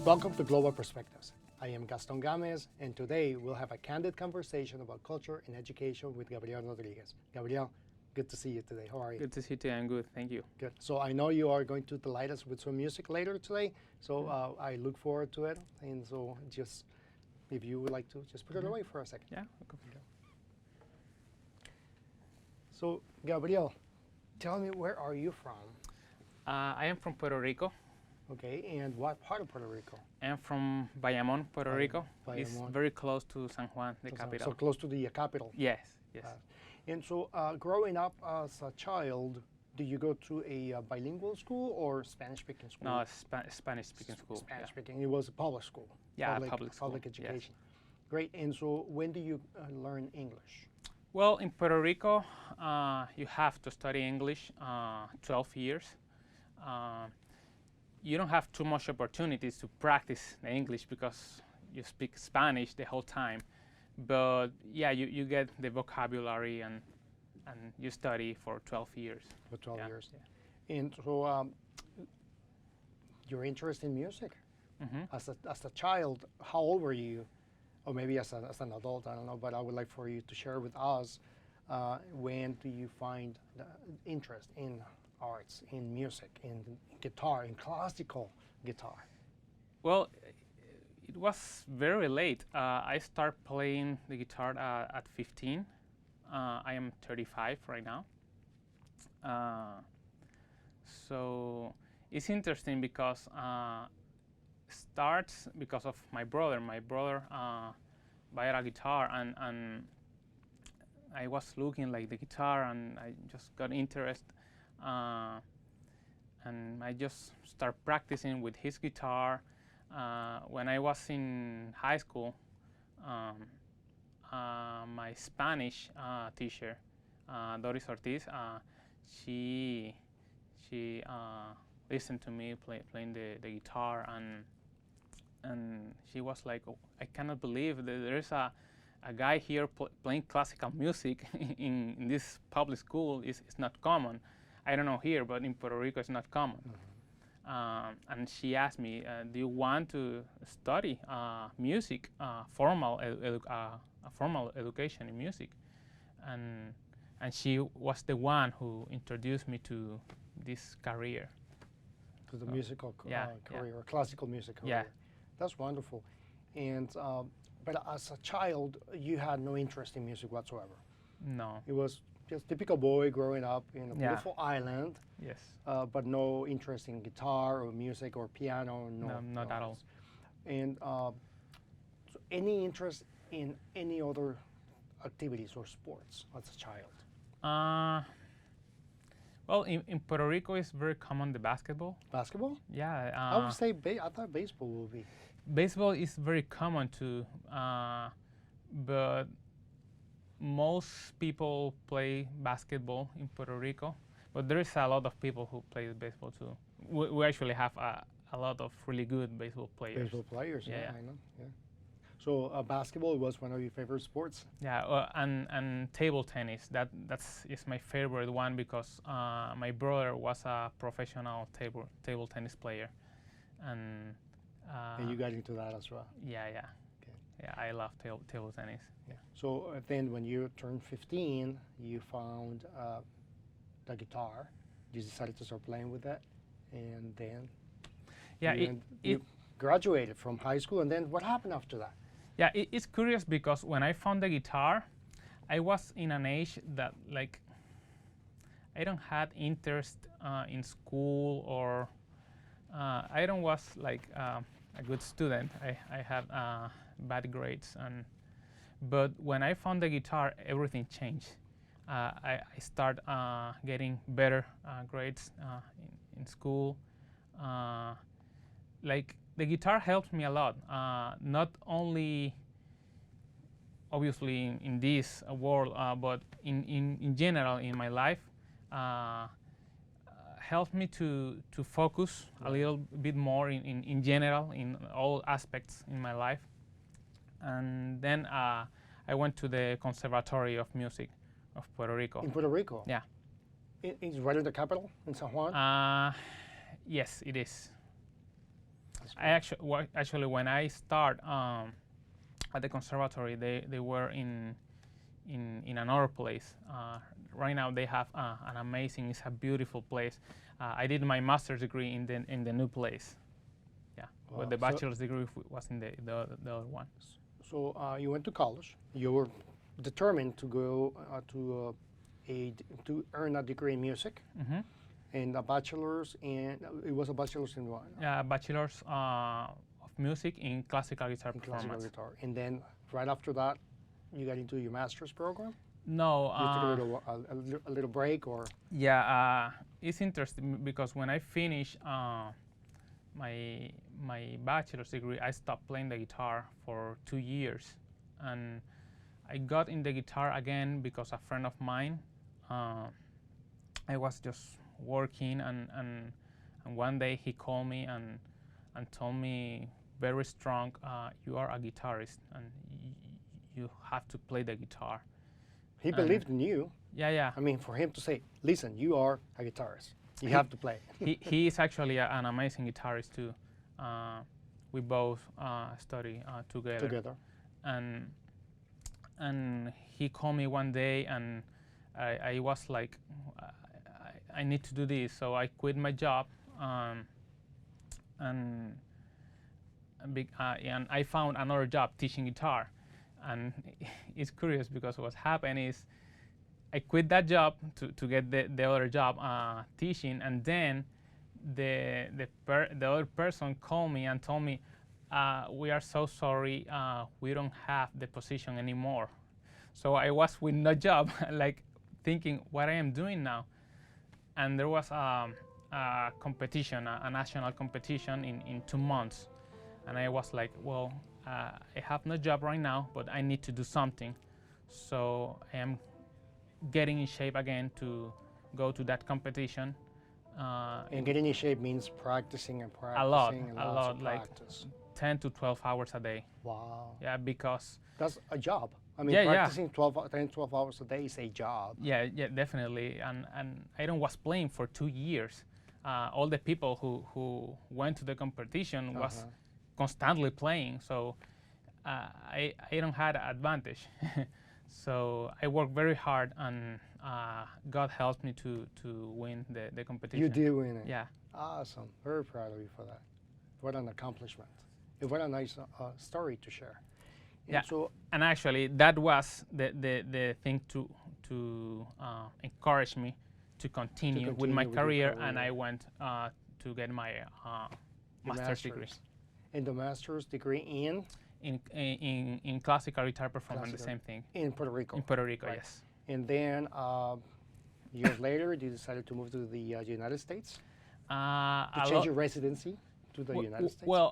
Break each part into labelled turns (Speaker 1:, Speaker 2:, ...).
Speaker 1: Welcome to Global Perspectives. I am Gaston Gomez, and today we'll have a candid conversation about culture and education with Gabriel Rodrigues. Gabriel, good to see you today. How are you?
Speaker 2: Good to see you today. I'm good. Thank you.
Speaker 1: Good. So I know you are going to delight us with some music later today, so I look forward to it. And so just, if you would like to, just put it away for a second.
Speaker 2: Yeah.
Speaker 1: Okay. So Gabriel, tell me, where are you from?
Speaker 2: I am from Puerto Rico.
Speaker 1: Okay, and what part of Puerto Rico?
Speaker 2: I'm from Bayamon, Puerto Rico. It's
Speaker 1: Bayamon.
Speaker 2: very close to San Juan, the capital.
Speaker 1: So close to the capital.
Speaker 2: Yes, yes.
Speaker 1: And so growing up as a child, do you go to a bilingual school or Spanish-speaking school?
Speaker 2: No, Spanish-speaking school.
Speaker 1: Spanish-speaking. It was a public school.
Speaker 2: Yeah, public school.
Speaker 1: Public education.
Speaker 2: Yes.
Speaker 1: Great. And so when do you learn English?
Speaker 2: Well, in Puerto Rico, you have to study English 12 years. You don't have too much opportunities to practice the English because you speak Spanish the whole time. But yeah, you get the vocabulary and you study for 12 years.
Speaker 1: For 12 years.
Speaker 2: Yeah.
Speaker 1: And so your interest in music. As a child, how old were you? Or maybe as an adult, I don't know, but I would like for you to share with us, when do you find the interest in arts, in music, in guitar, in classical guitar?
Speaker 2: Well, it was very late. I started playing the guitar at 15. I am 35 right now. So it's interesting because starts because of my brother. My brother bought a guitar, and I was looking like the guitar, and I just got interested. And I just started practicing with his guitar. When I was in high school, my Spanish teacher, Doris Ortiz, she listened to me playing the guitar, and she was like, oh, I cannot believe that there's a guy here playing classical music in this public school. It's not common. I don't know here, but in Puerto Rico it's not common. And she asked me, do you want to study music, formal education in music? And she was the one who introduced me to this career.
Speaker 1: To the musical career,
Speaker 2: yeah.
Speaker 1: classical music career.
Speaker 2: Yeah.
Speaker 1: That's wonderful. And but as a child, you had no interest in music whatsoever.
Speaker 2: No.
Speaker 1: It was just typical boy growing up in a beautiful island.
Speaker 2: Yes.
Speaker 1: But no interest in guitar or music or piano.
Speaker 2: No, not at all.
Speaker 1: And so any interest in any other activities or sports as a child?
Speaker 2: Well, in Puerto Rico, it's very common the basketball.
Speaker 1: Basketball?
Speaker 2: Yeah.
Speaker 1: I would say I thought baseball would be.
Speaker 2: Baseball is very common too, but most people play basketball in Puerto Rico. But there is a lot of people who play baseball too. We actually have a lot of really good baseball players.
Speaker 1: Baseball players,
Speaker 2: yeah.
Speaker 1: I know. Yeah. So basketball was one of your favorite sports?
Speaker 2: Yeah, and table tennis. That's my favorite one because my brother was a professional table tennis player, and
Speaker 1: you got into that as well?
Speaker 2: Yeah.
Speaker 1: Okay.
Speaker 2: Yeah, I love table tennis.
Speaker 1: Yeah. So then when you turned 15, you found the guitar. You decided to start playing with that, and then you graduated from high school, and then what happened after that?
Speaker 2: Yeah, it's curious because when I found the guitar, I was in an age that like I don't had interest in school, or I don't was like a good student. I had bad grades, but when I found the guitar, everything changed. I start getting better grades in school. Like the guitar helped me a lot, not only obviously in this world, but in general in my life. Helped me to focus a little bit more in general in all aspects in my life. And then I went to the Conservatory of Music of Puerto Rico.
Speaker 1: In Puerto Rico?
Speaker 2: Yeah.
Speaker 1: It's right in the capital, in San Juan?
Speaker 2: Yes, it is. I actually when I start at the conservatory, they were in another place. Right now they have an amazing. It's a beautiful place. I did my master's degree in the new place. Yeah,
Speaker 1: Wow.
Speaker 2: but the
Speaker 1: So-
Speaker 2: bachelor's degree was in the other one.
Speaker 1: So you went to college. You were determined to go to earn a degree in music
Speaker 2: Hmm.
Speaker 1: and a bachelor's, and it was a bachelor's in what?
Speaker 2: Bachelor's of music in classical guitar
Speaker 1: In classical
Speaker 2: performance.
Speaker 1: guitar. And then right after that, you got into your master's program.
Speaker 2: No.
Speaker 1: You took a little break, or
Speaker 2: Yeah, it's interesting because when I finished my bachelor's degree, I stopped playing the guitar for 2 years, and I got in the guitar again because a friend of mine. I was just working, and one day he called me and told me very strong, you are a guitarist and you have to play the guitar.
Speaker 1: he believed in you.
Speaker 2: Yeah.
Speaker 1: I mean, for him to say, "Listen, you are a guitarist. You have to play."
Speaker 2: He is actually an amazing guitarist too. We both study together.
Speaker 1: Together.
Speaker 2: And he called me one day, and I was like, I need to do this, so I quit my job, and I found another job teaching guitar. And it's curious because what happened is I quit that job to get the other job teaching, and then the other person called me and told me, we are so sorry, we don't have the position anymore. So I was with no job, like thinking what I am doing now. And there was a competition, a national competition in 2 months. And I was like, well, I have no job right now, but I need to do something. So I am getting in shape again to go to that competition.
Speaker 1: And getting in shape means practicing and practicing.
Speaker 2: A lot,
Speaker 1: and
Speaker 2: a
Speaker 1: lots
Speaker 2: lot,
Speaker 1: of
Speaker 2: like
Speaker 1: practice.
Speaker 2: 10 to 12 hours a day.
Speaker 1: Wow.
Speaker 2: Yeah, because
Speaker 1: That's a job. I mean,
Speaker 2: Yeah, yeah.
Speaker 1: practicing 12 hours a day is a job.
Speaker 2: yeah, definitely. And I don't was playing for 2 years. All the people who went to the competition was constantly playing, so I don't had an advantage. So I worked very hard, and God helped me to win the competition.
Speaker 1: You did win it.
Speaker 2: Yeah.
Speaker 1: Awesome. Very proud of you for that. What an accomplishment. And what a nice story to share. And
Speaker 2: Yeah.
Speaker 1: so,
Speaker 2: And actually, that was the thing to encourage me to continue with my
Speaker 1: continue with your
Speaker 2: career, and
Speaker 1: career.
Speaker 2: I went to get my
Speaker 1: your
Speaker 2: master's degree
Speaker 1: And the master's degree
Speaker 2: in classical guitar performance. The
Speaker 1: Classical.
Speaker 2: same thing
Speaker 1: in Puerto Rico.
Speaker 2: in Puerto Rico.
Speaker 1: Right.
Speaker 2: Yes.
Speaker 1: And then years later, you decided to move to the United States to
Speaker 2: A
Speaker 1: change
Speaker 2: lot-
Speaker 1: your residency to the United States.
Speaker 2: Well,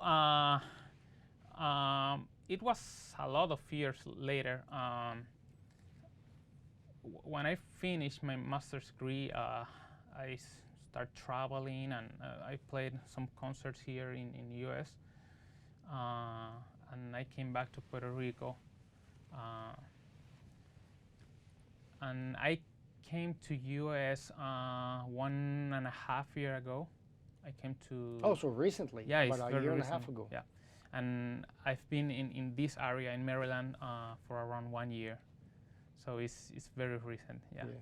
Speaker 2: it was a lot of years later. When I finished my master's degree, I started traveling, and I played some concerts here in the U.S. And I came back to Puerto Rico, and I came to U.S. 1.5 years ago. I came to
Speaker 1: Oh, so recently.
Speaker 2: yeah, it's
Speaker 1: about a
Speaker 2: very
Speaker 1: year and a
Speaker 2: recent.
Speaker 1: half ago.
Speaker 2: Yeah, and I've been in this area in Maryland for around 1 year, so it's very recent. Yeah.
Speaker 1: Yeah.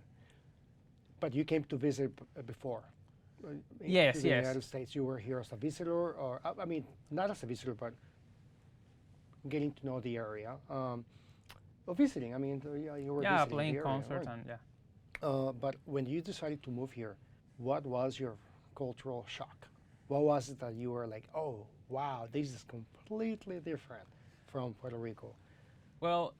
Speaker 1: But you came to visit before.
Speaker 2: Yes,
Speaker 1: to the
Speaker 2: yes.
Speaker 1: United States. You were here as a visitor, or I mean, not as a visitor, but getting to know the area. Or visiting. I mean, you were
Speaker 2: Yeah,
Speaker 1: visiting
Speaker 2: playing
Speaker 1: the area,
Speaker 2: concerts
Speaker 1: right?
Speaker 2: and yeah.
Speaker 1: But when you decided to move here, what was your cultural shock? What was it that you were like, oh, wow, this is completely different from Puerto Rico?
Speaker 2: Well,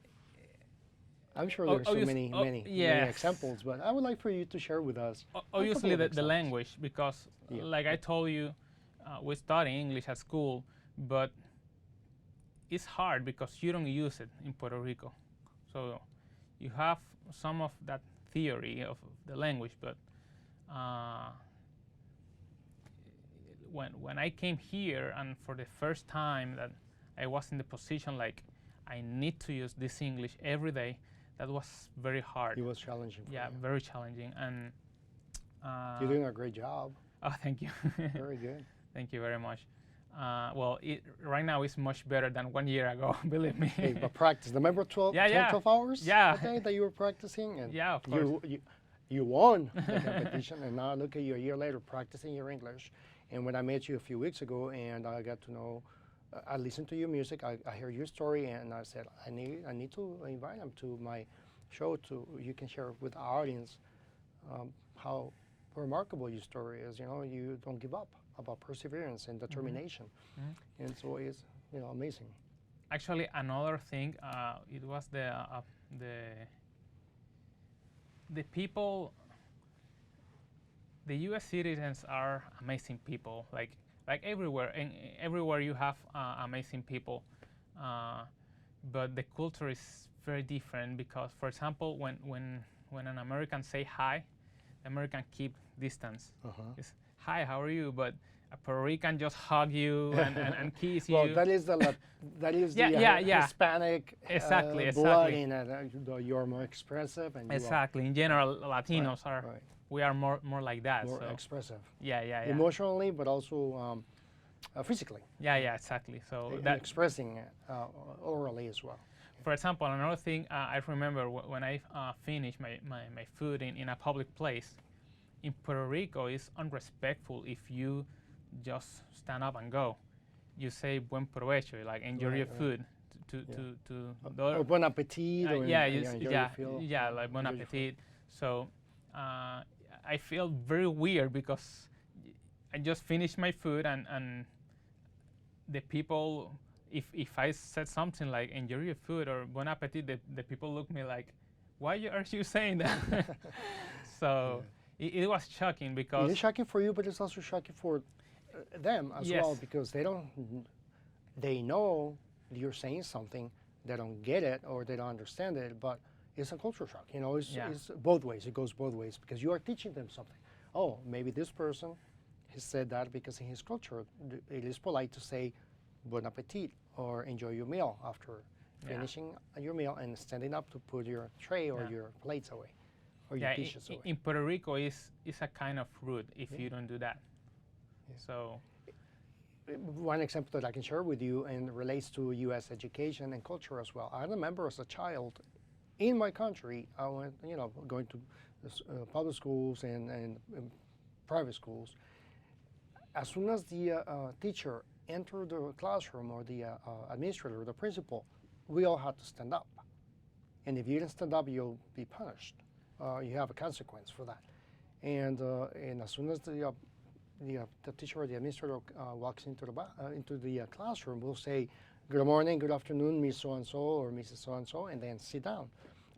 Speaker 1: I'm sure
Speaker 2: Oh,
Speaker 1: there's so
Speaker 2: obvious-
Speaker 1: many,
Speaker 2: oh,
Speaker 1: many
Speaker 2: yes.
Speaker 1: examples, but I would like for you to share with us.
Speaker 2: obviously
Speaker 1: of
Speaker 2: the
Speaker 1: examples.
Speaker 2: language, because
Speaker 1: Yeah.
Speaker 2: like I told you, we study English at school, but it's hard because you don't use it in Puerto Rico. So you have some of that theory of the language, but when I came here, and for the first time that I was in the position like I need to use this English every day, that was very hard.
Speaker 1: It was challenging for
Speaker 2: Yeah,
Speaker 1: you.
Speaker 2: very challenging. And
Speaker 1: You're doing a great job.
Speaker 2: oh, thank you.
Speaker 1: Very good.
Speaker 2: Thank you very much. Well, right now it's much better than 1 year ago, believe me.
Speaker 1: Hey, but practice. Remember 12,
Speaker 2: Yeah,
Speaker 1: 10,
Speaker 2: yeah.
Speaker 1: 12 hours
Speaker 2: Yeah.
Speaker 1: a day that you were practicing? And
Speaker 2: Yeah, of course.
Speaker 1: you won the competition, and now look at you a year later practicing your English. And when I met you a few weeks ago, and I got to know, I listened to your music, I heard your story, and I said, I need to invite him to my show. You can share with our audience how remarkable your story is. You know, you don't give up, about perseverance and determination, and so it's amazing.
Speaker 2: Actually, another thing, it was the people. The U.S. citizens are amazing people. Like everywhere, and everywhere you have amazing people, but the culture is very different because, for example, when an American say hi, the American keep distance. It's hi, how are you? But a Puerto Rican just hug you and kiss you.
Speaker 1: Well, that is the Hispanic blood in it. You're more expressive, and
Speaker 2: exactly. In general, Latinos are. Right. We are more like that.
Speaker 1: More expressive.
Speaker 2: Yeah.
Speaker 1: Emotionally, but also physically.
Speaker 2: Yeah, exactly. So
Speaker 1: and expressing it orally as well.
Speaker 2: For example, another thing I remember when I finished my food in a public place, in Puerto Rico, it's unrespectful if you just stand up and go. You say buen provecho, like enjoy your food.
Speaker 1: Or bon appetit. Or
Speaker 2: like bon appetit. So I feel very weird because I just finished my food and the people, if I said something like enjoy your food or bon appetit, the people look me like, why are you saying that? So it was shocking because...
Speaker 1: It's shocking for you, but it's also shocking for them as well, because they know you're saying something, they don't get it or they don't understand it, but it's a culture shock. You know, it's both ways. It goes both ways because you are teaching them something. Oh, maybe this person has said that because in his culture it is polite to say bon appetit or enjoy your meal after finishing your meal and standing up to put your tray or your plates away or your dishes away.
Speaker 2: In Puerto Rico, it's a kind of rude if you don't do that. So
Speaker 1: one example that I can share with you and relates to U.S. education and culture as well. I remember as a child in my country, I went, going to public schools and private schools. As soon as the teacher entered the classroom or the administrator or the principal, we all had to stand up. And if you didn't stand up, you'll be punished. You have a consequence for that. And as soon as the teacher or the administrator walks into the classroom, we'll say, good morning, good afternoon, Miss So-and-so or Mrs. So-and-so, and then sit down.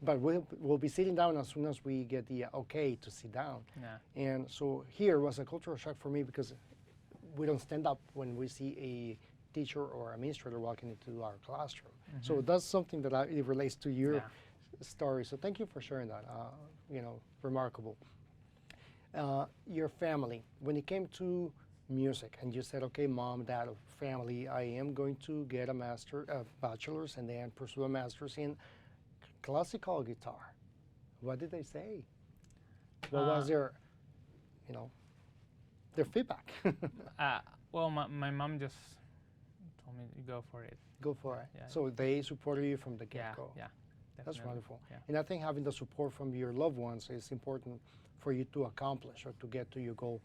Speaker 1: But we'll be sitting down as soon as we get the okay to sit down. Yeah. And so here was a cultural shock for me because we don't stand up when we see a teacher or administrator walking into our classroom. So that's something that it relates to your story. So thank you for sharing that. Remarkable. Your family, when it came to music, and you said, okay, mom, dad, family, I am going to get a bachelor's and then pursue a master's in classical guitar. What did they say? What was their feedback?
Speaker 2: Well, my mom just told me to go for it.
Speaker 1: Go for it. Yeah. So they supported you from the get-go.
Speaker 2: Yeah,
Speaker 1: that's wonderful.
Speaker 2: Yeah.
Speaker 1: And I think having the support from your loved ones is important for you to accomplish or to get to your goal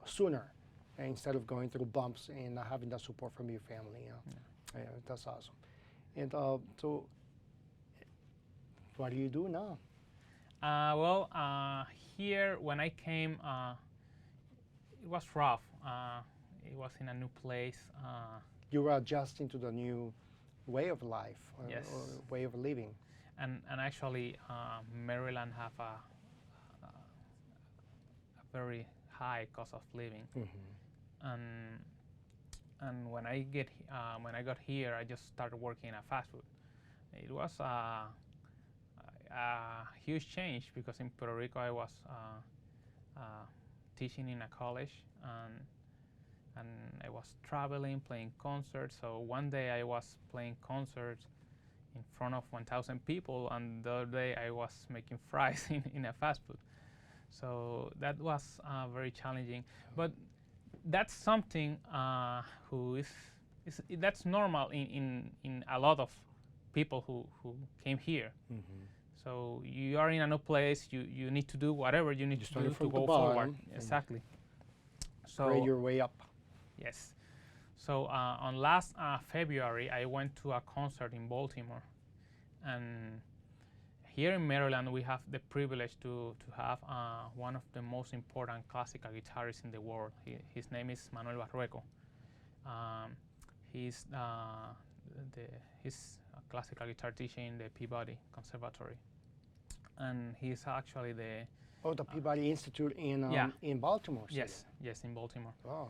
Speaker 1: sooner, instead of going through bumps and having that support from your family. That's awesome. And so, what do you do now?
Speaker 2: Here when I came, it was rough. It was in a new place.
Speaker 1: You were adjusting to the new way of life, or way of living.
Speaker 2: And actually, Maryland have a very high cost of living. And when I got here, I just started working at fast food. It was a huge change because in Puerto Rico I was teaching in a college and I was traveling, playing concerts. So one day I was playing concerts in front of 1,000 people, and the other day I was making fries in a fast food. So that was very challenging. But that's something that's normal in a lot of people who came here. So you are in a new place. You need to do whatever you need to do to go forward. Exactly. So
Speaker 1: grade your way up.
Speaker 2: yes. So on last February, I went to a concert in Baltimore, and here in Maryland, we have the privilege to have one of the most important classical guitarists in the world. His name is Manuel Barrueco. He's a classical guitar teacher in the Peabody Conservatory, and he's actually the
Speaker 1: the Peabody Institute in Baltimore.
Speaker 2: Yes, yes, in Baltimore.
Speaker 1: Oh.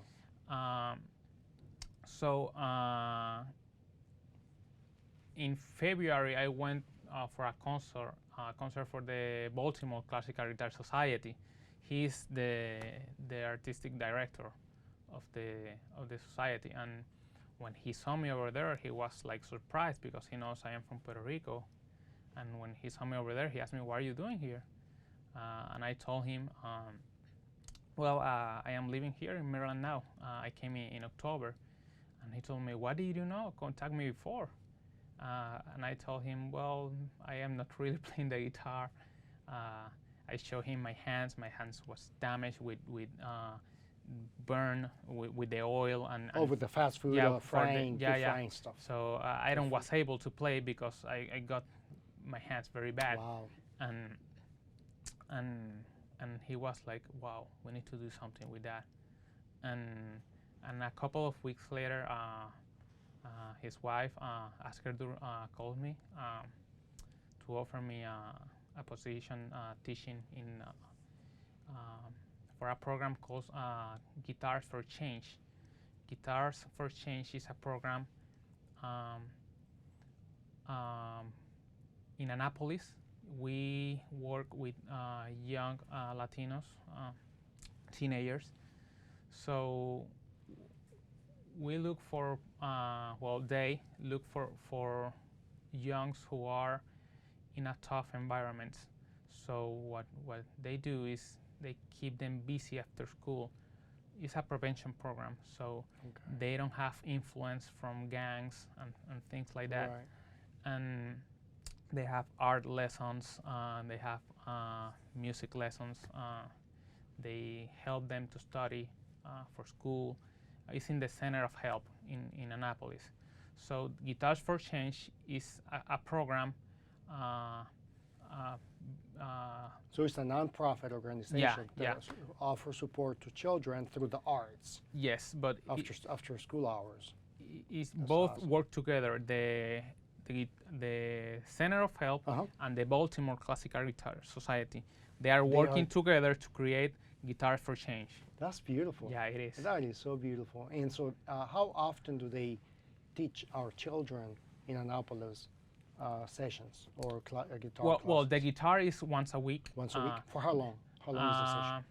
Speaker 2: So in February, I went for a concert for the Baltimore Classical Guitar Society. He's the artistic director of the society, and when he saw me over there, he was like surprised because he knows I am from Puerto Rico. And when he saw me over there, he asked me, "What are you doing here?" And I told him, "Well, I am living here in Maryland now. I came in October." And he told me, "What did you know? Contact me before." And I told him, "Well, I am not really playing the guitar." I showed him my hands. My hands was damaged with burn with the oil and
Speaker 1: with the fast food, frying stuff.
Speaker 2: So I don't was able to play because I got my hands very bad.
Speaker 1: Wow.
Speaker 2: And he was like, "Wow, we need to do something with that." And a couple of weeks later, his wife, Asker, called me to offer me a position teaching in for a program called Guitars for Change. Guitars for Change is a program in Annapolis. We work with young Latinos, teenagers. So we look for, they look for youngs who are in a tough environment. So what they do is they keep them busy after school. It's a prevention program, so they don't have influence from gangs and things like that.
Speaker 1: Right.
Speaker 2: And they have art lessons, they have music lessons. They help them to study for school. It's in the center of help in Annapolis. So Guitars for Change is a program.
Speaker 1: So it's a non-profit organization that offers support to children through the arts.
Speaker 2: Yes, but
Speaker 1: after school hours.
Speaker 2: It's both awesome. Work together. The Center of Help and the Baltimore Classical Guitar Society. They are working together to create Guitars for Change.
Speaker 1: That's beautiful.
Speaker 2: Yeah, it is.
Speaker 1: That is so beautiful. And so how often do they teach our children in Annapolis sessions or guitar classes?
Speaker 2: Well, the guitar is once a week.
Speaker 1: Once a week? For how long? How long is the session?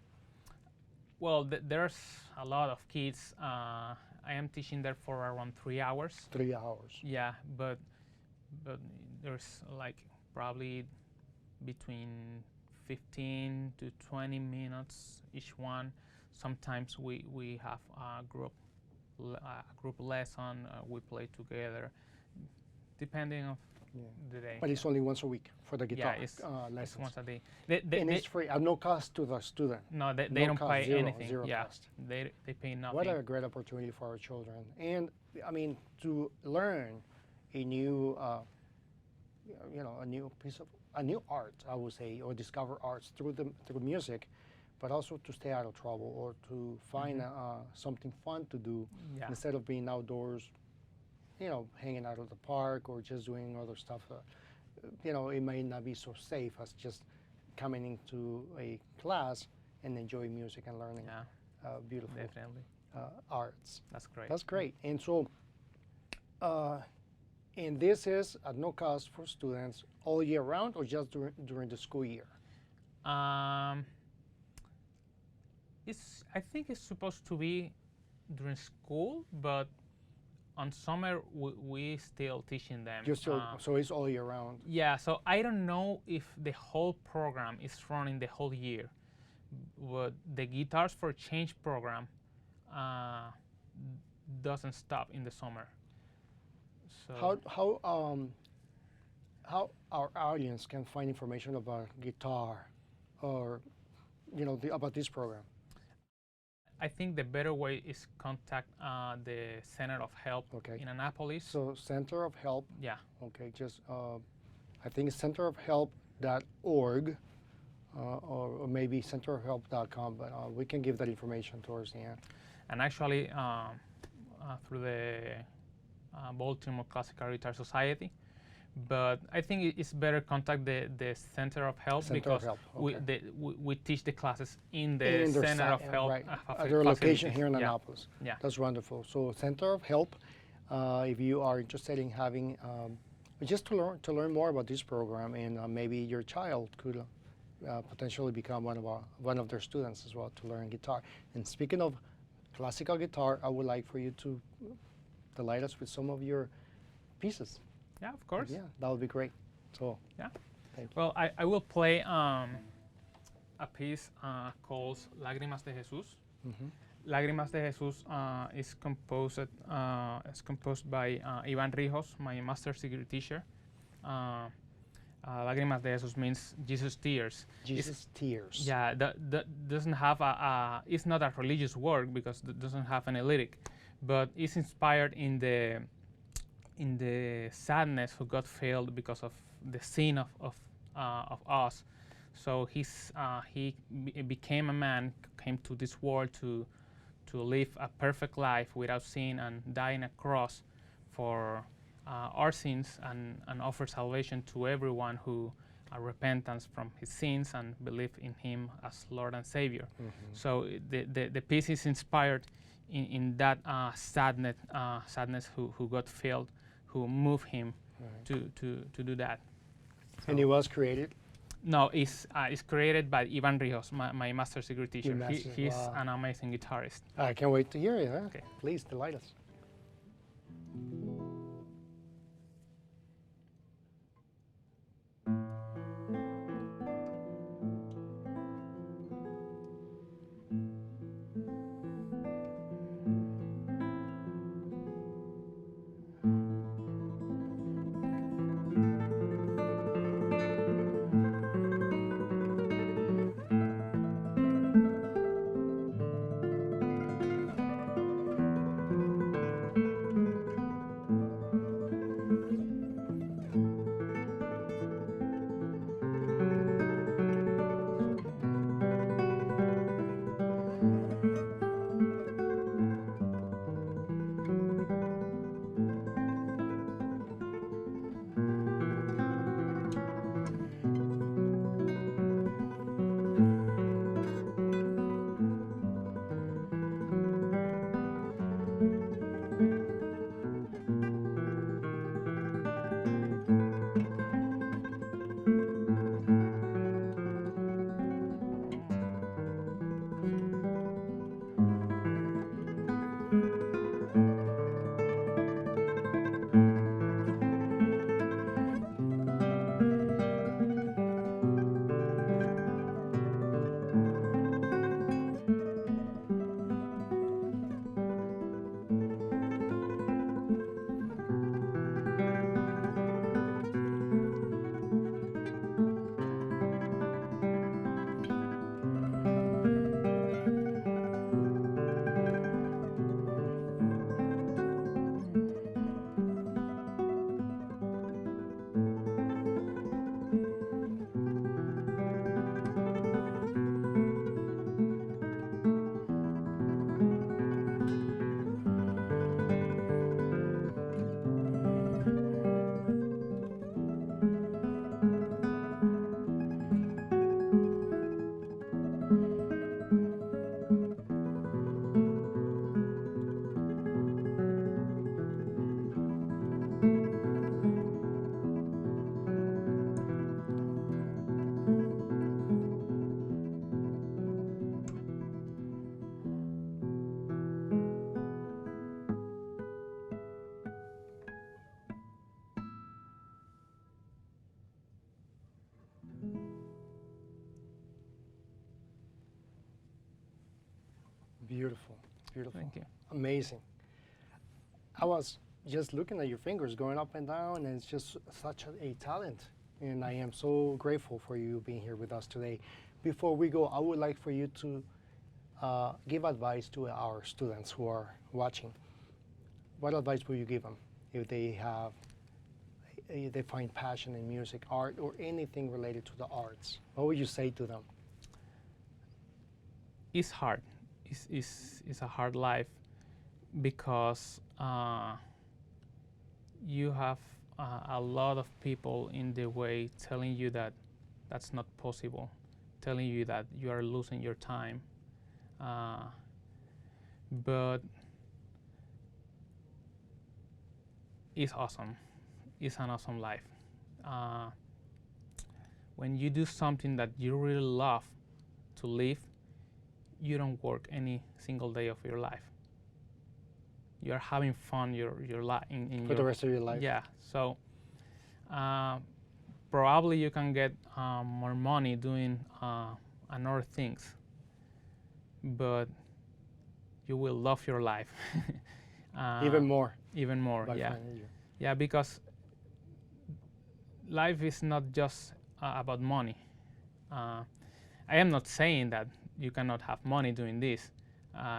Speaker 2: Well, there's a lot of kids. I am teaching there for around 3 hours.
Speaker 1: 3 hours.
Speaker 2: Yeah, but there's like probably between 15 to 20 minutes each one. Sometimes we have a group lesson. We play together, depending on the day.
Speaker 1: But it's only once a week for the guitar lessons.
Speaker 2: It's once a day.
Speaker 1: And it's free, at no cost to the student.
Speaker 2: No, they don't pay anything.
Speaker 1: Zero cost.
Speaker 2: They pay nothing.
Speaker 1: What a great opportunity for our children. And I mean, to learn a new, a new art, I would say, or discover arts through music, but also to stay out of trouble or to find something fun to do instead of being outdoors, hanging out at the park or just doing other stuff. It may not be so safe as just coming into a class and enjoying music and learning beautiful arts.
Speaker 2: That's great.
Speaker 1: That's great. And so, and this is at no cost for students all year round or just during the school year?
Speaker 2: I think it's supposed to be during school, but on summer we still teaching them.
Speaker 1: So it's all year round?
Speaker 2: Yeah, so I don't know if the whole program is running the whole year, but the Guitars for Change program uh, doesn't stop in the summer. So
Speaker 1: How our audience can find information about guitar, or about this program?
Speaker 2: I think the better way is contact the Center of Help
Speaker 1: Okay.
Speaker 2: in Annapolis.
Speaker 1: So Center of Help.
Speaker 2: Yeah.
Speaker 1: Okay, just I think it's centerofhelp.org, or maybe centerofhelp.com, but we can give that information towards the end.
Speaker 2: And actually, through the Baltimore Classical Guitar Society. But I think it's better contact the Center of Help
Speaker 1: Center
Speaker 2: because
Speaker 1: of Help. Okay.
Speaker 2: we teach the classes in the
Speaker 1: In their
Speaker 2: Center of
Speaker 1: site,
Speaker 2: Help
Speaker 1: right, at their location here in
Speaker 2: yeah.
Speaker 1: Annapolis.
Speaker 2: Yeah.
Speaker 1: That's wonderful. So Center of Help, if you are interested in having just to learn more about this program, and maybe your child could potentially become one of their students as well to learn guitar. And speaking of classical guitar, I would like for you to delight us with some of your pieces.
Speaker 2: Yeah, of course.
Speaker 1: Yeah, that would be great. So
Speaker 2: Yeah.
Speaker 1: thank you.
Speaker 2: Well, I will play a piece called Lágrimas de Jesús.
Speaker 1: Mhm.
Speaker 2: Lágrimas de Jesús is composed by Ivan Rijos, my master's degree teacher. Lágrimas de Jesús means Jesus' tears.
Speaker 1: Jesus' tears.
Speaker 2: Yeah, that doesn't have it's not a religious work because it doesn't have any lyric, but it's inspired in the sadness who got failed because of the sin of us. So he became a man, came to this world to live a perfect life without sin and die on a cross for our sins and offer salvation to everyone who repentance from his sins and believe in him as Lord and Savior.
Speaker 1: Mhm.
Speaker 2: So the piece is inspired in that sadness who got failed, who moved him
Speaker 1: Right.
Speaker 2: to do that.
Speaker 1: And it was created?
Speaker 2: No, it's created by Ivan Rijos, my master's degree teacher. He's
Speaker 1: Wow.
Speaker 2: an amazing guitarist.
Speaker 1: I can't wait to hear it. Huh?
Speaker 2: Okay.
Speaker 1: Please delight us. Beautiful. Beautiful.
Speaker 2: Thank you.
Speaker 1: Amazing. I was just looking at your fingers going up and down, and it's just such a talent. And I am so grateful for you being here with us today. Before we go, I would like for you to give advice to our students who are watching. What advice will you give them if they have, if they find passion in music, art, or anything related to the arts? What would you say to them?
Speaker 2: It's hard. It's a hard life because you have a lot of people in the way telling you that that's not possible, telling you that you are losing your time. But it's awesome. It's an awesome life. When you do something that you really love to live, you don't work any single day of your life. You're having fun your life
Speaker 1: For the rest of your life?
Speaker 2: Yeah. So probably you can get more money doing another things, but you will love your life.
Speaker 1: Even more.
Speaker 2: Even more,
Speaker 1: By
Speaker 2: yeah.
Speaker 1: finding you.
Speaker 2: Yeah, because life is not just about money. I am not saying that you cannot have money doing this.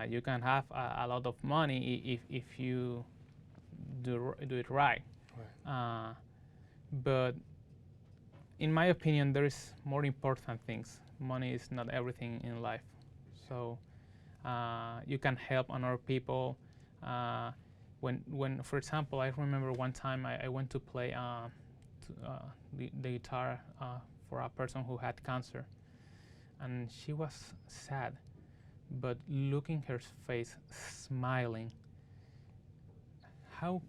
Speaker 2: You can have a lot of money if you do it right. But in my opinion, there is more important things. Money is not everything in life. So you can help other people. When, for example, I remember one time I went to play the guitar for a person who had cancer, and she was sad, but looking her face, smiling. How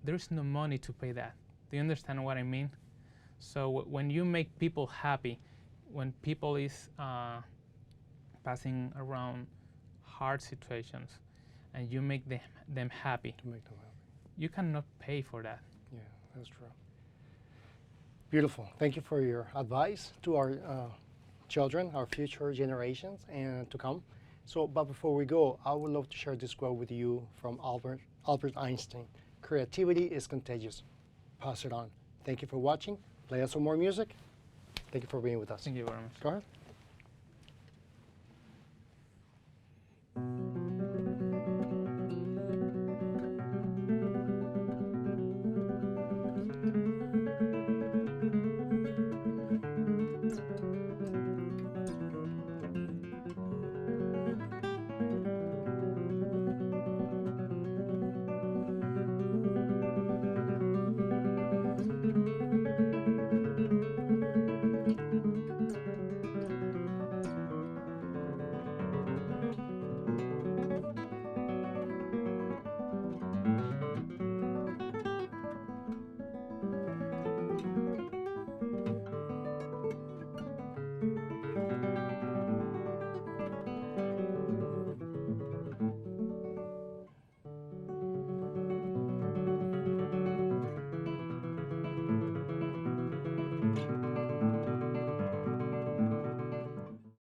Speaker 2: there's no money to pay that. Do you understand what I mean? So when you make people happy, when people is passing around hard situations, and you make them happy, you cannot pay for that.
Speaker 1: Yeah, that's true. Beautiful. Thank you for your advice to our children, our future generations, and to come. So, but before we go, I would love to share this quote with you from Albert Einstein. Creativity is contagious. Pass it on. Thank you for watching. Play us some more music. Thank you for being with us.
Speaker 2: Thank you very much.
Speaker 1: Go ahead.